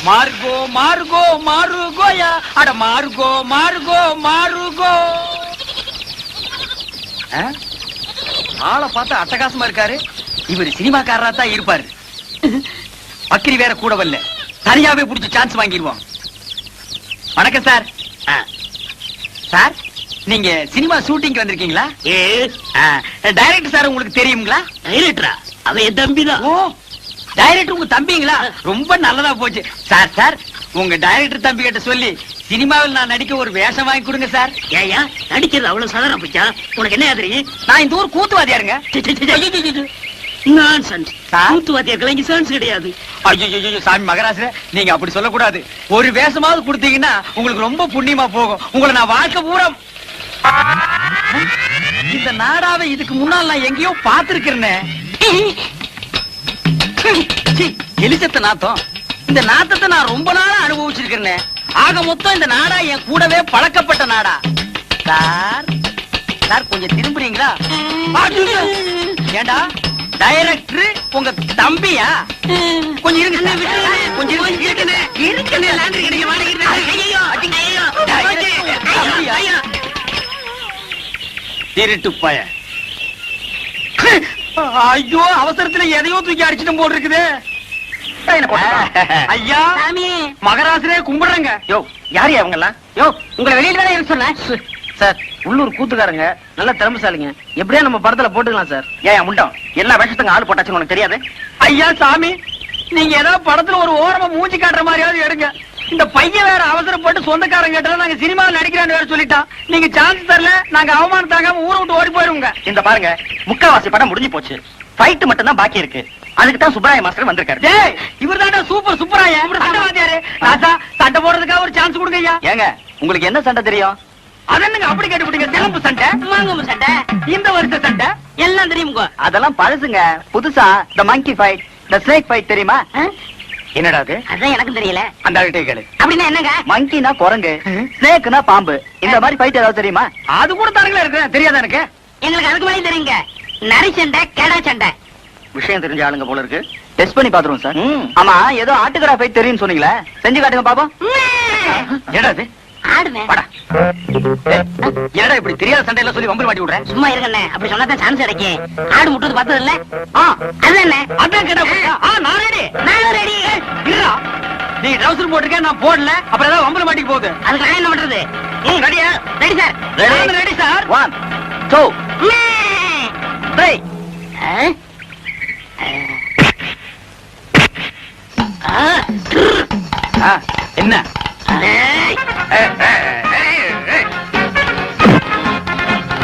Marco Marco மாருகோயா அட Marco Marco மாருகோ. ஆளை பார்த்தா அட்டகாசமா இருக்காரு. இவர் சினிமாக்காரரா தான் இருப்பாரு. பக்கிரி வேற கூட வரல, தனியாவே புடிச்சு சான்ஸ் வாங்கிடுவோம். வணக்கம் சார். சார் நீங்க சினிமா ஷூட்டிங் வந்திருக்கீங்களா? டைரக்டர் சார் உங்களுக்கு தெரியுங்களா? டைரக்டரா? அவன் என் தம்பி தான். ஓ, டைரக்டர் உங்க தம்பிங்களா? ரொம்ப நல்லதா போச்சு சார். சார் உங்க டைரக்டர் தம்பி கிட்ட சொல்லி சினிமாவில் நான் நடிக்க ஒரு வேஷம் வாங்கி கொடுங்க சார். ஏயா நடிக்கிறது அவ்வளவு சாதாரண போச்சா? உனக்கு என்ன தெரியும்? நான் இந்த ஊர் கூத்துவாதியாருங்க. கூத்துவாதியார்கள் இங்க சான்ஸ் கிடையாது. ஐயோ சாமி மகராச, நீங்க அப்படி சொல்லக்கூடாது. ஒரு வேஷமாவது கொடுத்தீங்கன்னா உங்களுக்கு ரொம்ப புண்ணியமா போகும். உங்களை நான் வாழ்க்கை பூரா இந்த நாடாவை இதுக்கு முன்னால் நான் எங்கேயோ பார்த்திருக்கிறேன்னு. எலிசத்த நாத்தம். இந்த நாத்தத்தை நான் ரொம்ப நாளா அனுபவிச்சிருக்கிறேன். ஆக மொத்தம் இந்த நாடா என் கூடவே பழக்கப்பட்ட நாடா. சார் சார் கொஞ்சம் திரும்புறீங்களா? ஏண்டா டைரக்டர் உங்க தம்பியா? கொஞ்சம் இருங்க, கொஞ்சம் திருட்டு பய. ஐயோ அவசரத்துல எதையோ தூக்கி அடிச்சிட்டு போல் இருக்குது. ஐயா மகராசரே கும்பிடுறேங்க. யோ யாரு அவங்கெல்லாம்? யோ உங்களை வெளியில தானே இருக்க சொன்னேன் சார். உள்ளூர் கூத்துக்காரங்க, நல்ல திறமைசாலிங்க. எப்படியா நம்ம படத்துல போட்டுக்கலாம் சார். ஏன் முண்டம் எல்லா வேஷத்துக்கும் ஆள் போட்டாச்சுன்னு உனக்கு தெரியாது? ஐயா சாமி, நீங்க ஏதாவது படத்துல ஒரு ஓரமா மூஞ்சி காட்டுற மாதிரியாவது எடுங்க. இந்த பையன் வேற அவசரப்பட்டு சொந்தக்காரங்க கேட்டா நாங்க சினிமாவில் நடிக்கிறான்னு வேற சொல்லிட்டான். நீங்க சான்ஸ் தரல, நாங்க அவமானம் தாங்காம ஊரை விட்டு ஓடி போயிருவோங்க. இந்த பாருங்க, முக்காவாசி படம் முடிஞ்சு போச்சு. ஃபைட் மட்டும் தான் பாக்கி இருக்கு. அதுக்கு தான் சுப்பராய மாஸ்டர் வந்திருக்காரு. டேய் இவர் தான்டா சூப்பர் சுப்பராய. சண்டைவாதியாரு. ராசா சண்டை போடுறதுக்காக ஒரு சான்ஸ் கொடுங்க ஐயா. ஏங்க உங்களுக்கு என்ன சண்டை தெரியும்? அதென்னங்க அப்படி கேட்டுவிட்டீங்க? சிலம்பு சண்டை, மாங்கம்பு சண்டை, இந்த வருஷ சண்டை எல்லாம் தெரியுங்க. அதெல்லாம் பழசுங்க. புதுசா தி மங்கி ஃபைட், தி ஸ்னேக் ஃபைட் தெரியுமா? என்னடா அது? அதான் எனக்கு தெரியல. அந்த ஆள்கிட்ட கேளு. அப்படின்னா என்னங்க? மங்கினா குரங்கு, ஸ்னேக்னா பாம்பு. இந்த மாதிரி ஃபைட் ஏதாவது தெரியுமா? அது கூட தானங்களா இருக்கு. தெரியாதா எனக்கு? எங்களுக்கு அதுக்கு மேலே தெரியுங்க. நரி சண்டை, கெடா சண்டை. விஷயம் தெரிஞ்ச ஆளுங்க போல இருக்கு. டெஸ்ட் பண்ணி பாத்துருவோம் சார். ஆமா, ஏதோ ஆட்டுக்கடா ஃபைட் தெரியும்னு சொன்னீங்களே, செஞ்சு காட்டுங்க பாப்போம். என்னடா அது? ஆடுமே. என்னடா இப்படி தெரியாத சண்டையில சொல்லி வம்பல் மாட்டி விடுறேன்? சும்மா இருங்கண்ணே, அப்படி சொன்னா தான் சான்ஸ் கிடைக்கும். ஆடு முட்டுறது பார்த்தது இல்ல? அது என்ன? அதான் கேட்டா நான் ரெடி. நானும் ரெடி. இருடா, நீ ட்ரவுசர் போட்டுருக்க, நான் போடல. அப்புறம் ஏதாவது வம்பல் மாட்டிக்கு போகுது. அதுக்கு நான் என்ன பண்றது? ரெடியா? Ready sir. Ready sir. 1 2 3. என்ன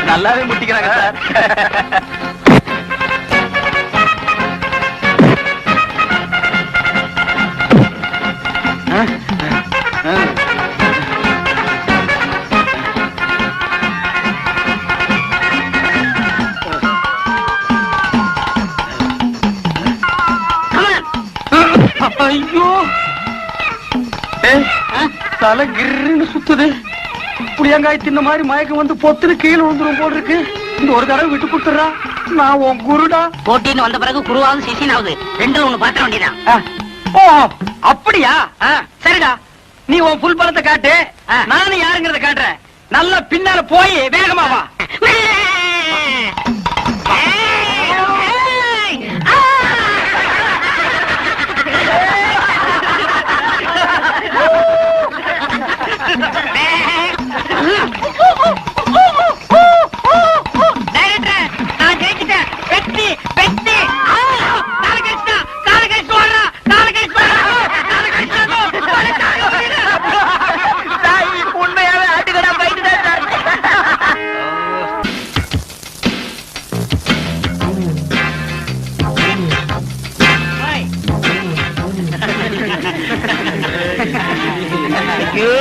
நல்லாவே முட்டிக்கிறாங்க சார். ஐயோ தலை கிருன்னு சுத்துது. புளியங்காய் தின்ன மாதிரி மயக்கம் வந்து பொத்துன்னு கீழே விழுந்துரும் போல் இருக்கு. இந்த ஒரு தடவை விட்டு கொடுத்துறா, நான் உன் குருடா. போட்டின்னு வந்த பிறகு குருவாவது சிசினாவது ரெண்டுல ஒண்ணு பாத்திர வேண்டியதான். ஓ அப்படியா? சரிடா, நீ உன் புல் பலத்தை காட்டு, நானும் யாருங்கிறத காட்டுறேன். நல்லா பின்னால போய் வேகமா வா. நான் ஜெயிச்சிட்டேன். வெற்றி வெற்றி. கால கழிச்சுட்டா, கால கழிச்சு ஓடுறா, கால கழிச்சு உண்மையாவே ஆட்டுக்கடா போயிட்டு தான் ஐயோ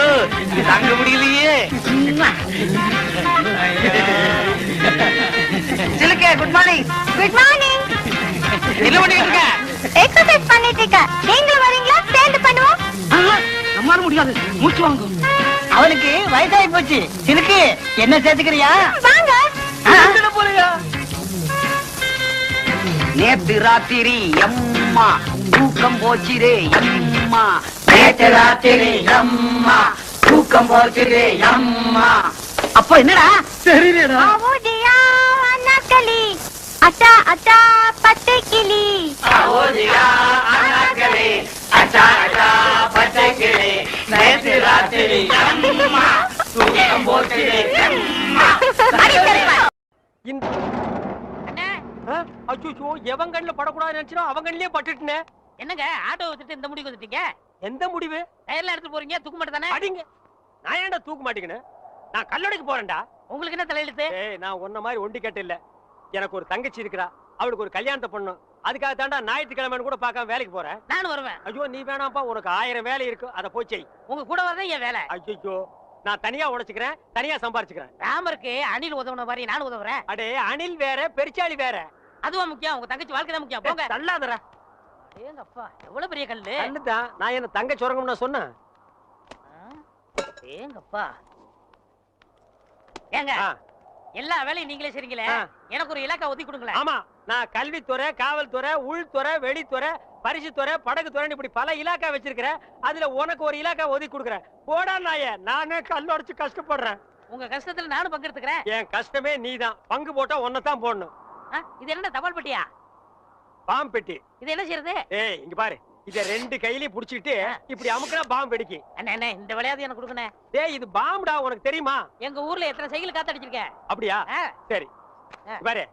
தாங்க முடியலையே. சிலுக்க குட் மார்னிங். Good morning. என்ன பண்ணிட்டு இருக்க? எக்ஸர்சைஸ் பண்ணிட்டு இருக்க. நீங்களும் வரீங்களா? சேர்ந்து பண்ணுவோம். நம்மால முடியாது, மூச்சு வாங்கும். அவனுக்கு வயசாகி போச்சு. சிலுக்கு என்ன சேர்த்துக்கிறியா? வாங்க. போறியா? நேத்து ராத்திரி எம்மா தூக்கம் போச்சிரே எம்மா. நேத்து ராத்திரி அம்மா தூக்கம் போச்சுது அம்மா. அப்போ என்னடா தெரியலடா. அவதியா அண்ணாக்களி அட்டா அட்டா பச்சை கிளி. அவதியா அண்ணாக்களே அச்சா அச்சா பச்சை கிளி நேத்து ராத்திரி அம்மா தூக்கம் போச்சுது அம்மா. அச்சோ எவன் கண்ணுல படக்கூடாது நினைச்சோ அவன் கண்ணிலே பட்டுட்டே. என்னங்க ஆட்டோ வச்சுட்டு இந்த முடிவு வந்துட்டீங்க? எந்த முடிவு? டயர்ல எடுத்து போறீங்க, தூக்க மாட்டே தானே? அடிங்க. நான் ஏன்டா தூக்க மாட்டேங்கன்னு? நான் கல்லடைக்கு போறேன்டா. உங்களுக்கு என்ன தலையெழுத்து? ஏய் நான் உன்ன மாதிரி ஒண்டி கேட்ட இல்ல. எனக்கு ஒரு தங்கச்சி இருக்கறா. அவளுக்கு ஒரு கல்யாணத்தை பண்ணணும். அதுக்காக தாண்டா ஞாயிற்றுக்கிழமைன்னு கூட பார்க்காம வேலைக்கு போறேன். நானும் வருவேன். ஐயோ நீ வேணாம்ப்பா, உனக்கு 1000 வேலை இருக்கு. அத போய் செய். உங்க கூட வரதான் என் வேலை. ஐயோ நான் தனியா உழைச்சுக்கிறேன், தனியா சம்பாரிச்சுக்கிறேன். ராமருக்கு அணில் உதவுன மாதிரி நானும் உதவுறேன். அடே அணில் வேற பெருச்சாளி வேற. அதுவா முக்கியம்? உங்க தங்கச்சி வாழ்க்கை தான் முக்கியம். போங்க. தள்ளாதடா. ஏங்க அப்பா எவ்வளவு பெரிய கல்லு. கல்லுதான். நான் என்ன தங்க சுரங்கம்னு சொன்னேன். ஏங்கப்பா. ஏங்க எல்லா வேலையும் நீங்களே செய்றீங்களே, எனக்கு ஒரு இலாக்கா ஒதுக்கி கொடுங்களேன். ஆமா, நான் கல்வித்துறை, காவல்துறை, உள்துறை, வெளித்துறை, பரிசுத்துறை, படகுத்துறை இப்படி பல இலாக்கா வச்சிருக்கிறேன். அதுல உனக்கு ஒரு இலாக்கா ஒதுக்கி கொடுக்குறேன். போடா நாயே, நானே கல்லடிச்சு கஷ்டப்படுறேன். உங்க கஷ்டத்துல நானும் பங்கெடுத்துக்கிறேன். என் கஷ்டமே நீதான். பங்கு போட்டா ஒன்னதான் போடணும். இது என்ன தபால் பெட்டியா? பாம்பு பெட்டி. இது என்ன செய்யறது? ஏய் இங்க பாரு, இத 2 கையிலயும் புடிச்சிட்டு இப்படி அமுக்குனா பாம்பு வெடிக்கும். அண்ணே இந்த விளையாட்டு எனக்கு கொடுக்கணே. டேய் இது பாம்புடா, உனக்கு தெரியுமா? எங்க ஊர்ல எத்தனை சைக்கிள் காத்தடிச்சிருக்கேன். அப்படியா? சரி பாரு,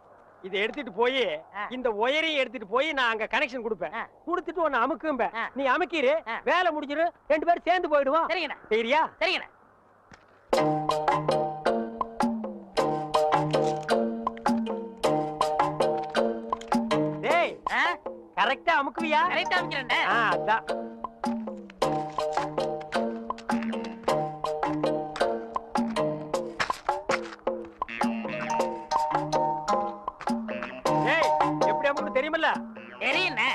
இத எடுத்துட்டு போய் இந்த ஒயரையும் எடுத்துட்டு போய் நான் அங்க கனெக்ஷன் கொடுப்பேன். கொடுத்துட்டு உன்னை அமுக்கும்ப. நீ அமுக்கிரு, வேலை முடிஞ்சிரு, 2 பேரும் சேர்ந்து போயிடுவோம். சரிங்கண்ணா. சரியா? சரிங்கண்ணா. டேய் கரெக்டா அமுக்குவியா? கரெக்டா அமுக்கிறேன். அதான். டேய் எப்படி அமுக்கு தெரியுமல்ல? தெரியுண்ணே.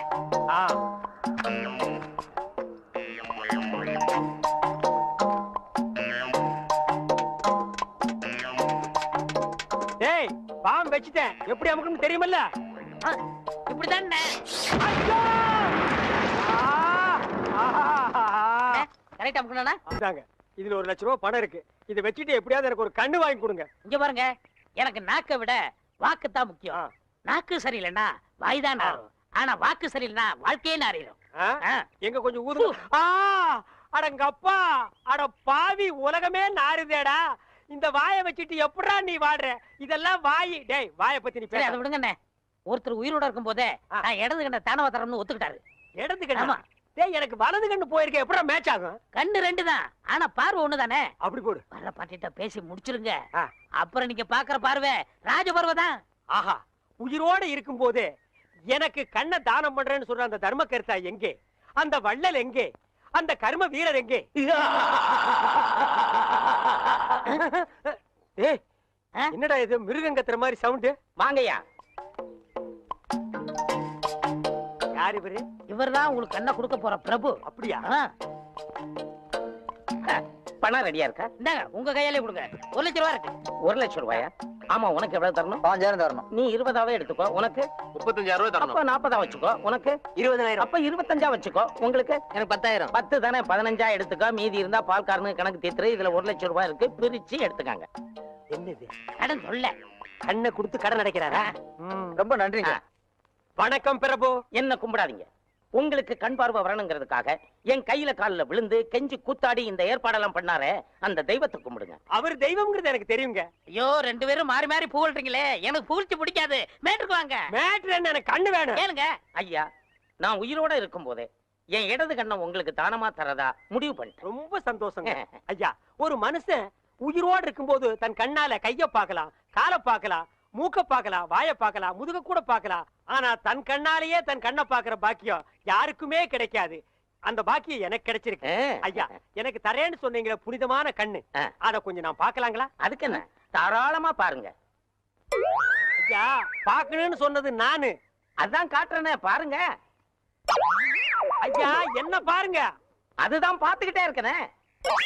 டேய் பாம்பு வச்சிட்டேன், எப்படி அமுக்குன்னு தெரியுமல்ல? இப்படிதான் கரெக்டா அமுக்கணும்னா? இதுல 1 லட்சம் ரூபாய் பணம் இருக்கு. இதை வச்சுட்டு எப்படியாவது எனக்கு ஒரு கண்ணு வாங்கி கொடுங்க. இங்க பாருங்க, எனக்கு நாக்கை விட வாக்கு தான் முக்கியம். நாக்கு சரியில்லைன்னா வாய்தான் நாரும். ஆனா வாக்கு சரியில்லைன்னா வாழ்க்கையே நாரிடும். எங்க கொஞ்சம் ஊது. அடங்கப்பா, அட பாவி, உலகமே நாறுதேடா. இந்த வாயை வச்சுட்டு எப்படா நீ வாடுற? இதெல்லாம் வாய். டேய் வாயை பத்தி நீ பேச. அதை விடுங்கண்ணே. ஒருத்தர் உயிரோட இருக்கும் போதே நான் இடது கண்ண தானவ தரம்னு ஒத்துக்கிட்டாரு. இடது கண்ணா? டேய் எனக்கு வலது கண்ணு போயிருக்க, எப்படா மேட்ச் ஆகும்? கண்ணு 2 தான், ஆனா பார்வை 1 தானே. அப்படி போடு. வர பாட்டிட்ட பேசி முடிச்சிருங்க. அப்புறம் நீங்க பாக்குற பார்வை ராஜ பார்வை தான். ஆஹா, உயிரோட இருக்கும் போதே எனக்கு கண்ணை தானம் பண்றேன்னு சொல்ற அந்த தர்ம கர்த்தா எங்கே? அந்த வள்ளல் எங்கே? அந்த கர்ம வீரர் எங்கே? ஏய் என்னடா இது மிருகங்கத்துற மாதிரி சவுண்ட்? வாங்கய்யா. யார் இவரு? இவர்தான் உங்களுக்கு கண்ணை கொடுக்க போற பிரபு. அப்படியா? பணம் ரெடியா இருக்கா? இந்தாங்க உங்க கையாலே கொடுங்க. 1 லட்சம் ரூபாய் இருக்கு. 1 லட்சம் ரூபாயா? ஆமா. உனக்கு எவ்வளவு தரணும்? 5000 தரணும். நீ 20ஆவே எடுத்துக்கோ. உனக்கு 35000 ரூபாய் தரணும். அப்ப 40ஆ வச்சுக்கோ. உனக்கு 20000. அப்ப 25ஆ வச்சுக்கோ. உங்களுக்கு எனக்கு 10000. 10 தானே, 15ஆ எடுத்துக்கோ. மீதி இருந்தா பால்காரனுக்கு கணக்கு தீத்துரு. இதுல 1 லட்சம் ரூபாய் இருக்கு, பிரிச்சு எடுத்துக்காங்க. என்னது கடன் சொல்ல கண்ணை கொடுத்து கடன் அடைக்கிறாரா? ரொம்ப நன்றிங்க. வணக்கம் பிரபு. என்ன கும்பிடாதீங்க. உங்களுக்கு கண் பார்வை வரணுங்கிறதுக்காக என் கையில காலில் விழுந்து கெஞ்சி கூத்தாடி இந்த ஏற்பாடெல்லாம் பண்ணாரே, அந்த தெய்வத்தை கும்பிடுங்க. அவர் தெய்வம்ங்கிறது எனக்கு தெரியுங்க. ஐயோ 2 பேரும் மாறி மாறி புகழ்றீங்களே, எனக்கு புகழ்ச்சி பிடிக்காது. மேட்டுக்கு வாங்க. மேட்ரு என்ன? எனக்கு கண்ணு வேணும். ஏனுங்க ஐயா, நான் உயிரோட இருக்கும் போதே என் இடது கண்ணை உங்களுக்கு தானமா தரதா முடிவு பண்ணிட்டேன். ரொம்ப சந்தோஷங்க ஐயா. ஒரு மனுஷன் உயிரோடு இருக்கும்போது தன் கண்ணால கைய பார்க்கலாம், காலை பார்க்கலாம், மூக்க பார்க்கலாம், வாய பார்க்கலாம், முதுக கூட பார்க்கலாம். ஆனா தன் கண்ணாலேயே தன் கண்ணை பார்க்கிற பாக்கியம் யாருக்குமே கிடைக்காது. அந்த பாக்கியம் எனக்கு கிடைச்சிருக்கு ஐயா. எனக்கு தரேன்னு சொன்னீங்களே புனிதமான கண்ணு, அத கொஞ்சம் நான் பார்க்கலாங்களா? அதுக்கு என்ன, தாராளமா பாருங்க ஐயா. பார்க்கணும்னு சொன்னது நானு, அதான் காட்டுறேனே, பாருங்க ஐயா. என்ன பாருங்க? அதுதான் பாத்துக்கிட்டே இருக்கனே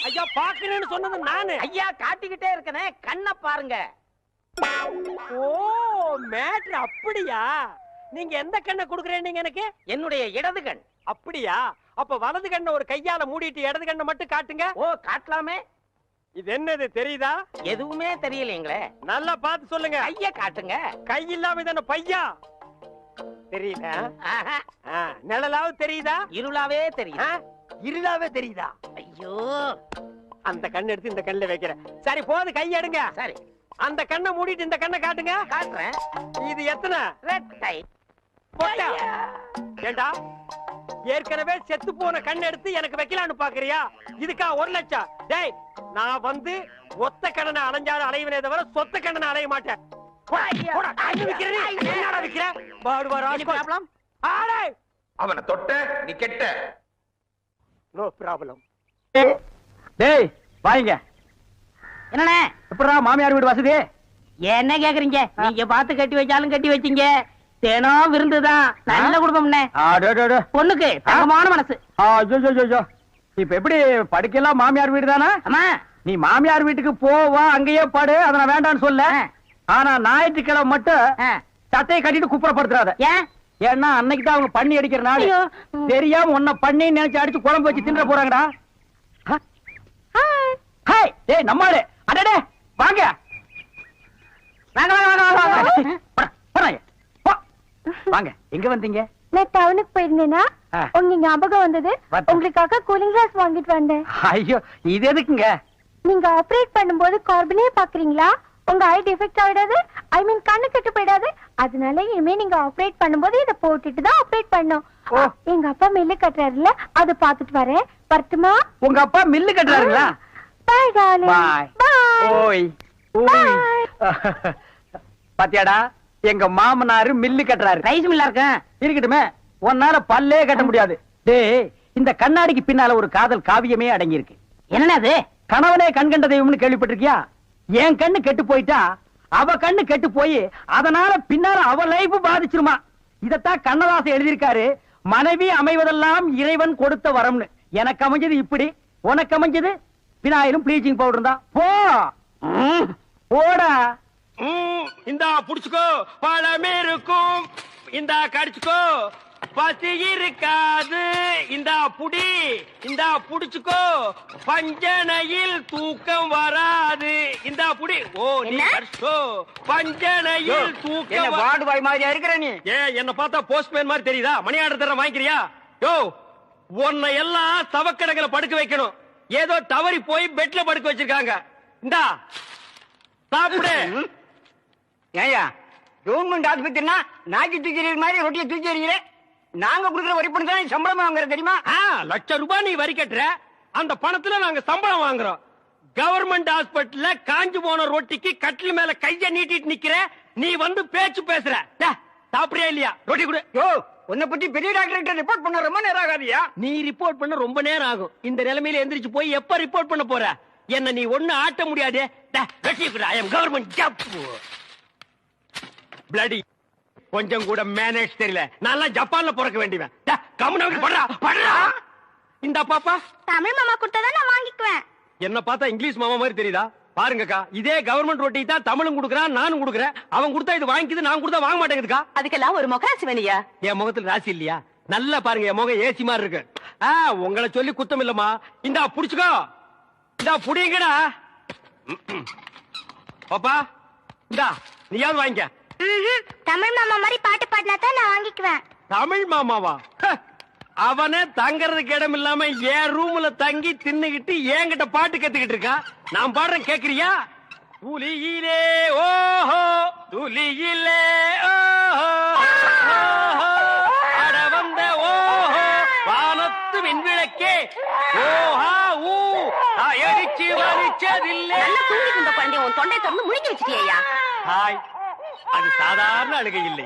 ஐயா. பார்க்கணும்னு சொன்னது நானு ஐயா, காட்டிக்கிட்டே இருக்கனே, கண்ணை பாருங்க. ஓ மேட்ரு அப்படியா? நீங்க எந்த கண்ணை கொடுக்குறேன்? நீங்க எனக்கு என்னுடைய இடது கண். அப்படியா? அப்ப வலது கண்ணை ஒரு கையால மூடிட்டு இடது கண்ணை மட்டும் காட்டுங்க. ஓ காட்டலாமே. இது என்னது தெரியுதா? எதுவுமே தெரியலீங்களே. நல்லா பார்த்து சொல்லுங்க. கைய காட்டுங்க. கை இல்லாம தானே பையா தெரியல. நிழலாவது தெரியுதா? இருளாவே தெரியுது. இருளாவே தெரியுதா? ஐயோ, அந்த கண்ணை எடுத்து இந்த கண்ணுல வைக்கிறேன். சரி போது, கை எடுங்க. சரி அந்த கண்ணை மூடிட்டு இந்த கண்ணை காட்டுங்க. காட்டுறேன். இது எத்தனை? ரெட்டை. போட்டா? ஏண்டா ஏற்கனவே செத்து போன கண்ணை எடுத்து எனக்கு வைக்கலான்னு பாக்குறியா? இதுக்கா 1 லட்சம்? டேய், நான் வந்து ஒத்த கண்ணனை அலைஞ்சாலும் அலைவனே தவிர சொத்த கண்ணனை அலைய மாட்டேன். அவனை தொட்ட நீ கெட்ட. No problem. டேய் வாங்க. என்னண்ணே? எப்படா மாமியார் வீடு வசதி? என்ன கேக்குறீங்க? நீங்க பார்த்து கட்டி வச்சாலும் கட்டி வச்சீங்க. தினம் விருந்துதான். நல்ல குடும்பம்ண்ணே. பொண்ணுக்கு தங்கமான மனசு. இப்ப எப்படி படுக்கலாம்? மாமியார் வீடு தானே? ஆமா. நீ மாமியார் வீட்டுக்கு போவா, அங்கேயே பாடு, அத நான் வேண்டான்னு சொல்ல. ஆனா ஞாயிற்றுக்கிழமை மட்டும் சட்டையை கட்டிட்டு குப்புறப்படுத்துறாத. ஏன்? ஏன்னா அன்னைக்கு தான் அவங்க பண்ணி அடிக்கிற நாள். ஐயோ. தெரியாம உன்னை பண்ணி நினைச்சு அடிச்சு குழம்பு வச்சு தின்ற போறாங்கடா. ஹாய், டேய் நம்மாளே. அடடே வாங்க. வாங்க வாங்க வாங்க வாங்க. போறாங்க. வாங்க. எங்க வந்தீங்க? நான் டவுனுக்கு போயிருந்தேனா உங்க ஞாபகம் வந்தது. பார்த்தேன். உங்களுக்காக கூலிங் கிளாஸ் வாங்கிட்டு வந்தேன். ஐயோ, இது எதுக்குங்க? நீங்க ஆபரேட் பண்ணும்போது கார்பனே பாக்குறீங்களா? உங்க ஐ டிஃபெக்ட் ஆயிடாது. ஐ மீன் கண்ணு கெட்டு போயிடாது. அதனால இனிமே நீங்க ஆபரேட் பண்ணும்போது இத போட்டுட்டு தான் ஆபரேட் பண்ணணும். எங்க அப்பா மில்லு கட்டுறாருல, அத பாத்துட்டு வரேன். வரட்டுமா? உங்க அப்பா மில்லு கட்டுறாருங்களா? Bye darling. Bye. பை. ஓய் ஓய். பாத்தியாடா, எங்க மாமனாரு மில்லு கட்டுறாரு. ரைஸ் மில்லா இருக்கேன். இருக்கட்டுமே, உன்னால பல்லே கட்ட முடியாது. டேய், இந்த கண்ணாடிக்கு பின்னால ஒரு காதல் காவியமே அடங்கி இருக்கு. என்னன்னா அது? கணவனே கண் கண்ட தெய்வம்னு கேள்விப்பட்டிருக்கியா? என் கண்ணு கெட்டு போயிட்டா அவ கண்ணு கெட்டு போய் அதனால பின்னால அவ லைஃப் பாதிச்சிருமா. இதத்தான் கண்ணதாசன் எழுதியிருக்காரு. மனைவி அமைவதெல்லாம் இறைவன் கொடுத்த வரம்னு. எனக்கு அமைஞ்சது இப்படி, உனக்கு அமைஞ்சது விநாயகரும் ப்ளீச்சிங் பவுடர் தான். போ போடா. இந்தா புடிச்சுக்கோ, பழமே இருக்கும். இந்தா கடிச்சுக்கோ, பசி இருக்காது. இந்தா புடி, இந்தா புடிச்சுக்கோ, பஞ்சனையில் தூக்கம் வராது. இந்தா புடி. ஓ நீ கடிச்சுக்கோ, பஞ்சனையில் தூக்கம். வார்டு பாய் மாதிரியா இருக்கிற நீ? என்ன பார்த்தா போஸ்ட்மேன் மாதிரி தெரியுதா? மணி ஆர்டர் தர வாங்கிக்கிறியா? யோ, உன்னை எல்லாம் சவக்கடங்களை படுக்க வைக்கணும். ஏதோ தவறி போய் பெட்ல படுக்க வச்சிருக்காங்க. இந்தா சாப்பிடு. ஏயா, கவர்மெண்ட் ஆஸ்பத்திரினா நாக்கி தூக்கி மாதிரி ரொட்டியை தூக்கி எறிகிற. நாங்க குடுக்கிற வரி பணம் தான் சம்பளம் வாங்குற தெரியுமா? ₹1,00,000 நீ வரி கட்டுற. அந்த பணத்துல நாங்க சம்பளம் வாங்குறோம். கவர்மெண்ட் ஹாஸ்பிட்டல்ல காஞ்சு போன ரொட்டிக்கு கட்டில் மேல கைய நீட்டிட்டு நிக்கிற. நீ வந்து பேச்சு பேசுற. சாப்பிடுறியா இல்லையா? ரொட்டி கொடு. யோ, உன்னை பத்தி பெரிய டாக்டர் ரிப்போர்ட் பண்ண ரொம்ப நேரம் ஆகாதியா? நீ ரிப்போர்ட் பண்ண ரொம்ப நேரம் ஆகும். இந்த நிலைமையில எந்திரிச்சு போய் எப்ப ரிப்போர்ட் பண்ண போற? என்ன நீ ஒண்ணு ஆட்ட முடியாது. ஐ அம் கவர்மெண்ட் ஜாப். பிளடி கொஞ்சம் கூட மேனேஜ் தெரியல. நான் ஜப்பான்ல பிறக்க வேண்டியவன். இந்த பாப்பா தமிழ் மாமா கொடுத்தா நான் வாங்கிக்குவேன். என்ன பார்த்தா இங்கிலீஷ் மாமா மாதிரி தெரியுதா? பாருங்கக்கா, இதே கவர்மெண்ட் ரொட்டி தான் தமிழும் கொடுக்குறான், நானும் கொடுக்குறேன். அவன் கொடுத்தா இது வாங்கிக்குது, நான் கொடுத்தா வாங்க மாட்டேங்குதுக்கா. அதுக்கெல்லாம் ஒரு முகராசி வேணியா? என் முகத்துல ராசி இல்லையா? நல்லா பாருங்க, என் முகம் ஏசி மாதிரி இருக்கு. உங்களை சொல்லி குத்தம் இல்லம்மா. இந்தா புடிச்சுக்கோ, இந்தா புடிங்கடா. பாப்பா இந்தா நீயாவது வாங்கிக்க. தமிழ் மாமா மாதிரி பாட்டு பாடினா தான் நான் வாங்கிக்குவேன். தமிழ் மாமாவா? அவனே தங்கறதுக்கு இடம் இல்லாம என் ரூம்ல தங்கி தின்னுகிட்டு என்கிட்ட பாட்டு கத்துக்கிட்டு இருக்கான். நான் பாடுறேன், கேக்குறியா? துளியிலே ஓஹோ, துளியிலே ஓஹோ, அட வந்த ஓஹோ, வானத்து விண்விளக்கே ஓஹா ஊ, எரிச்சு வலிச்சதில்லை. நல்லா தூங்கிட்டு இருந்த குழந்தைய உன் தொண்டை திறந்து முழுங்கி வச்சிட்டியா? ஹாய், அது சாதாரண அழுகை இல்லை,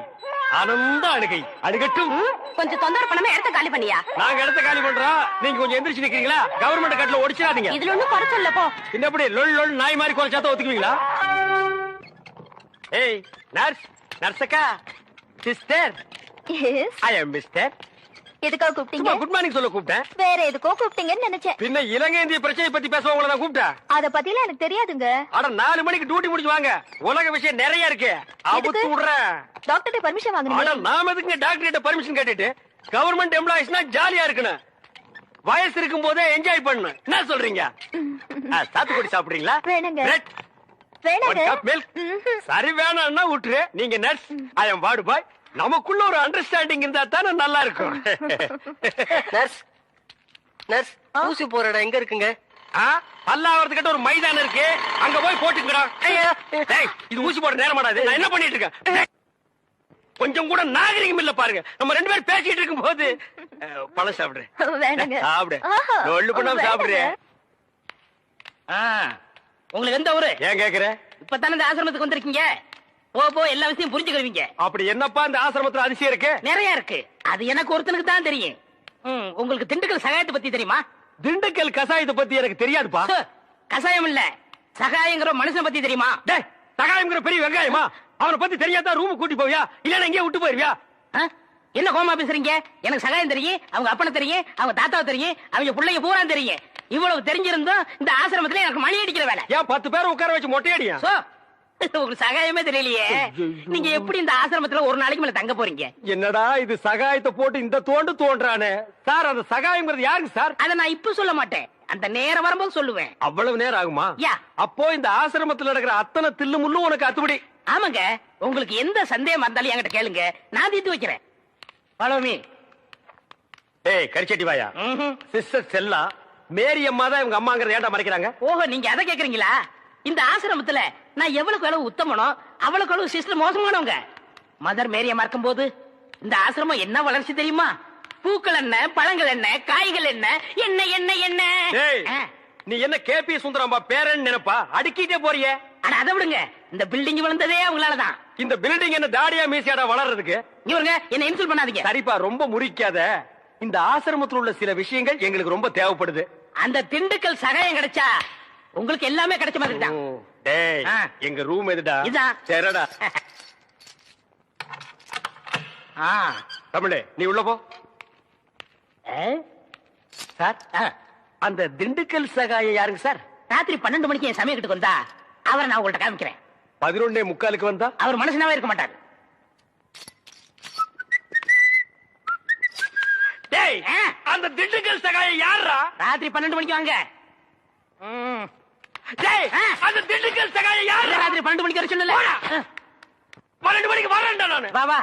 ஆனந்த அழுகை. அழுகட்டும். கொஞ்சம் தொந்தரவு பண்ணாம இடத்த காலி பண்ணியா? நாங்க இடத்த காலி பண்றோம், நீங்க கொஞ்சம் எந்திரிச்சு நிக்கிறீங்களா? கவர்மெண்ட் கட்டல ஒடிச்சிடாதீங்க. இதுல ஒண்ணும் குறைச்சல போ. எப்படி லொல் லொல் நாய் மாதிரி குறைச்சாத்த ஒத்துக்குவீங்களா? ஏய் நர்ஸ், நர்ஸக்கா, சிஸ்டர், ஐ அம் மிஸ்டர். எதுக்காக கூப்பிட்டீங்க? குட் மார்னிங் சொல்ல கூப்பிட்டேன். வேற எதுக்கோ கூப்பிட்டீங்கன்னு நினைச்சேன். பின்ன இலங்கை இந்திய பிரச்சனை பத்தி பேச உங்களை நான் கூப்பிட்டேன். அத பத்திலாம் எனக்கு தெரியாதுங்க. அட 4 மணிக்கு டியூட்டி முடிச்சு வாங்க, உலக விஷயம் நிறைய இருக்கு. அவுத்து விடுறேன். டாக்டர்ட்ட பர்மிஷன் அட வாங்கணும். நாம எதுக்கு டாக்டர் கிட்ட பர்மிஷன் கேட்டுட்டு கவர்மெண்ட் எம்ப்ளாயிஸ்னா ஜாலியா இருக்கணும், வயசு இருக்கும் போதே என்ஜாய் பண்ணணும். என்ன சொல்றீங்க? சாத்துக்குடி சாப்பிடுறீங்களா? வேணுங்க. Bread? வேணாங்க. One cup milk? சரி வேணாம்னா விட்டுரு. நீங்க nurse, I am ward boy. நமக்குள்ள ஒரு அண்டர்ஸ்டாண்டிங் இருந்தா தானே நல்லா இருக்கும். நர்ஸ் நர்ஸ் ஊசி போற இடம் எங்க இருக்குங்க? பல்லாவரத்துக்கிட்ட ஒரு மைதானம் இருக்கு, அங்க போய் போட்டுக்கடா. டேய், இது ஊசி போட நேரம் ஆடாது. நான் என்ன பண்ணிட்டு இருக்கேன்? டேய், கொஞ்சம் கூட நாகரிகம் இல்ல பாருங்க. நம்ம ரெண்டு பேரும் பேசிட்டு இருக்கும் போது பழம் சாப்பிடுறேன். வேணாங்க. சாப்பிடு, ஆஹா. நொல்லு பண்ணாம சாப்பிடுறேன். உங்களுக்கு எந்த ஊரு? ஏன் கேக்குற? இப்பதானே இந்த ஆசிரமத்துக்கு வந்திருக்கீங்க, போ எல்லா விஷயம் புரிஞ்சுக்கிடுவீங்க. அப்படி என்னப்பா இந்த ஆசிரமத்துல அதிசயம் இருக்கு? நிறைய இருக்கு, அது எனக்கு ஒருத்தனுக்கு தான் தெரியும். உங்களுக்கு திண்டுக்கல் சகாயத்தை பத்தி தெரியுமா? திண்டுக்கல் கசாயத்தை பத்தி எனக்கு தெரியாதுப்பா. கசாயம் இல்ல, சகாயங்கிற மனுஷனை பத்தி தெரியுமா? டேய், சகாயம்ங்கிற பெரிய வெங்காயமா? அவனை பத்தி தெரியாதா ரூம் கூட்டி போவியா, இல்லன்னா எங்கேயே விட்டு போயிருவியா? என்ன கோமா பேசுறீங்க? எனக்கு சகாயம் தெரியும், அவங்க அப்பனை தெரியும், அவங்க தாத்தாவை தெரியும், அவங்க பிள்ளைங்க பூரா தெரியும். இவ்வளவு தெரிஞ்சிருந்தோம் இந்த ஆசிரமத்துல எனக்கு மணி அடிக்கிற வேலை. ஏன் 10 பேரை உட்கார வச்சு மொட்டையடியா? உங்களுக்கு சகாயமே தெரியலையே. நீங்க எப்படி இந்த ஆசிரமத்துல ஒரு நாளைக்கு மேல தங்க போறீங்க? என்னடா இது சகாயத்தை போட்டு இந்த தோன்றானே சார். அந்த சகாயம்ங்கிறது யாருக்கு சார்? அத நான் இப்ப சொல்ல மாட்டேன், அந்த நேரம் வரும்போது சொல்லுவேன். அவ்வளவு நேரம் ஆகுமா? யா. அப்போ இந்த ஆசிரமத்துல நடக்கிற அத்தனை தில்லு முள்ளும் உனக்கு அத்துபடி? ஆமாங்க, உங்களுக்கு எந்த சந்தேகம் இருந்தாலும் என்கிட்ட கேளுங்க, நான் தீர்த்து வைக்கிறேன். Follow me. ஏய் கரிச்சட்டி வாயா, சிஸ்டர் செல்லா மேரி அம்மா தான் இவங்க அம்மாங்கிறத ஏன்டா மறைக்கிறாங்க? ஓஹோ, நீங்க அதை கேக்குறீங்களா? இந்த ஆசிரமத்துல நான் எவ்வளவுக்கு அளவு உத்தமனோ அவ்வளவுக்கு அளவு சிஸ்டர் மோசமானவங்க. மதர் மேரியா மறக்கும் போது இந்த ஆசிரமம் என்ன வளர்ச்சி தெரியுமா? பூக்கள் என்ன, பழங்கள் என்ன, காய்கள் என்ன, என்ன என்ன என்ன. ஏய், நீ என்ன கேபி சுந்தரம்பா பேரன் நினைப்பா? அடுக்கிட்டே போறியே. அட அதை விடுங்க, இந்த பில்டிங் விழுந்ததே அவங்களாலதான். இந்த பில்டிங் என்ன தாடியா மீசியாடா வளர்றதுக்கு? இவருங்க என்ன இன்சல்ட் பண்ணாதீங்க. சரிப்பா, ரொம்ப முறிக்காத. இந்த ஆசிரமத்தில் உள்ள சில விஷயங்கள் எங்களுக்கு ரொம்ப தேவைப்படுது. அந்த திண்டுக்கல் சகாயம் கிடைச்சா உங்களுக்கு எல்லாமே கிடைச்ச மாதிரி தான். டேய், எங்க ரூம் எதுடா? இதான். சரிடா. தமிழே, நீ உள்ள போ. சார், அந்த திண்டுக்கல் சகாயம் யாருங்க சார்? ராத்திரி 12 மணிக்கு என் சமயத்துக்கு வந்தா அவரை நான் உங்கள்ட்ட காமிக்கிறேன். 11:45 வந்தா அவர் மனுஷனாவே இருக்க மாட்டார். டேய், அந்த திண்டுக்கல் சகாயம் யாரா? ராத்திரி 12 மணிக்கு வாங்க. டேய், அந்த திண்டுக்கல் சகாயம் யாரா? ராத்திரி 12 மணிக்கு வர சொன்னல. 12 மணிக்கு வரேன்டா நானு. வா வா.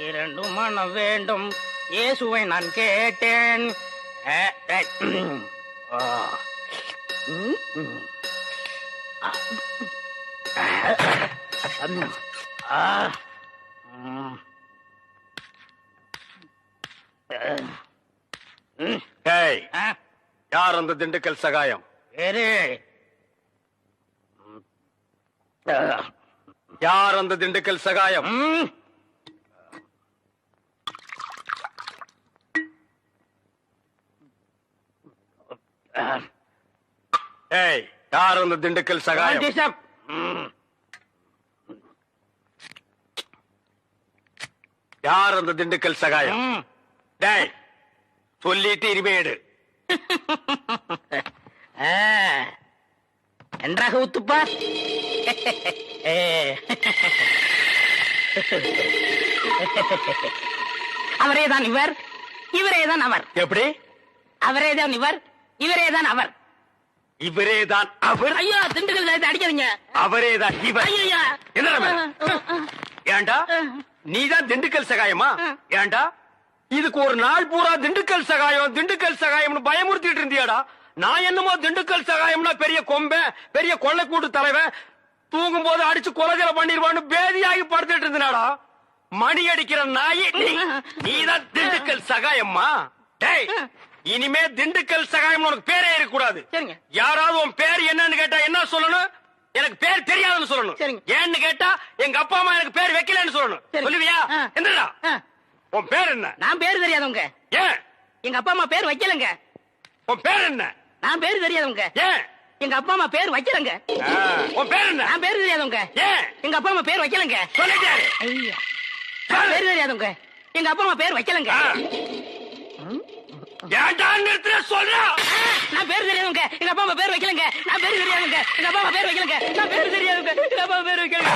2 மனம் வேண்டும் இயேசுவை நான் கேட்டேன். டேய், யார் அந்த திண்டுக்கல் சகாயம்? யார் அந்த திண்டுக்கல் சகாயம்? ஏய், யார் அந்த திண்டுக்கல் சகாயம்? யார் அந்த திண்டுக்கல் சகாயம்? டேய், சொல்லிட்டு இனிமேடு நன்றாக ஊத்துப்பா. அவரேதான் இவர், இவரேதான் அவர். எப்படி? அவரேதான் இவர், இவரேதான் அவர். இவரேதான் அவர்? ஐயோ, திண்டுக்கல் சாயத்தை அடிக்காதீங்க. அவரேதான் இவர். ஐயா, என்ன? ஏண்டா, நீதான் திண்டுக்கல் சகாயமா? ஏண்டா, இதுக்கு ஒரு நாள் பூரா திண்டுக்கல் சகாயம் திண்டுக்கல் சகாயம்னு பயமுறுத்திட்டு இருந்தியாடா? நான் என்னமோ திண்டுக்கல் சகாயம்னா பெரிய கொம்பன், பெரிய கொள்ளைக்கூட்டு தலைவன், தூங்கும் போது அடிச்சு கொலைகளை பண்ணிடுவான்னு பேதியாகி படுத்துட்டு இருந்தாடா. மணி அடிக்கிற நாய் நீதான் திண்டுக்கல் சகாயம்மா? டேய், இனிமே திண்டுக்கல் சகாயம் உனக்கு பேரே இருக்க கூடாது. யாராவது உன் பேர் என்னன்னு கேட்டா என்ன சொல்லணும்? எனக்கு பேர் தெரியாதுன்னு சொல்லணும். ஏன்னு கேட்டா எங்க அப்பா அம்மா எனக்கு பேர் வைக்கலன்னு சொல்லணும். சொல்லுவியா? என்னடா உன் பேர் என்ன? நான் பேரு தெரியாதவங்க. ஏன்? எங்க அப்பா அம்மா பேர் வைக்கலங்க. உன் பேர் என்ன? நான் பேரு தெரியாதவங்க. ஏன்? எங்க அப்பா அம்மா பேர் வைக்கலங்க. உன் பேர் என்ன? நான் பேரு தெரியாதவங்க. ஏன்? எங்க அப்பா அம்மா பேர் வைக்கலங்க. சொல்லிட்டாரு. ஐயா, நான் பேரு தெரியாதவங்க. எங்க அப்பா அம்மா பேர் வைக்கலங்க. ஏன்டா நிறுத்துற சொல்றா? நான் பேரு தெரியாதவங்க. எங்க அப்பா அம்மா பேர் வைக்கலங்க. நான் பேரு தெரியாதவங்க. எங்க அப்பா அம்மா பேர் வைக்கலங்க. நான் பேரு தெரியாதவங்க. எங்க அப்பா அம்மா பேர் வைக்கலங்க.